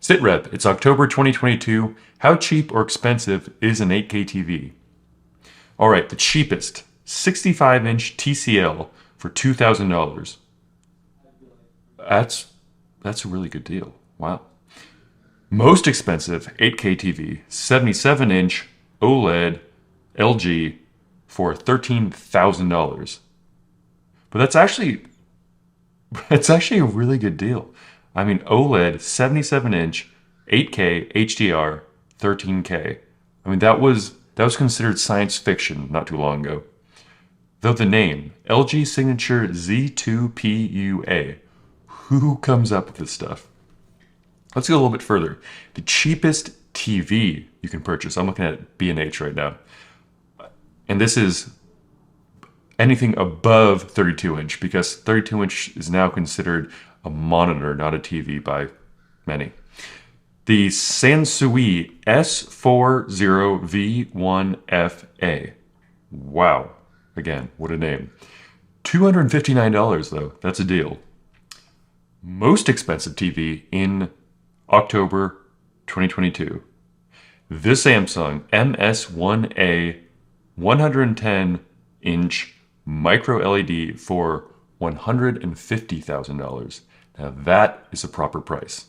SitRep, it's October 2022. How cheap or expensive is an 8K TV? All right, the cheapest, 65-inch TCL for $2,000. That's that's a really good deal. Wow. Most expensive 8K TV, 77-inch OLED LG for $13,000. But that's actually a really good deal. I mean, OLED 77-inch 8K HDR 13K. I mean, that was considered science fiction not too long ago. Though the name LG Signature Z2PUA, who comes up with this stuff? Let's go a little bit further. The cheapest TV you can purchase. I'm looking at B&H right now. And this is anything above 32 inch because 32 inch is now considered a monitor, not a TV by many. The Sansui S40V1FA. Wow. Again, what a name. $259 though. That's a deal. Most expensive TV in October 2022. The Samsung MS1A 110-inch micro LED for $150,000. Now that is a proper price.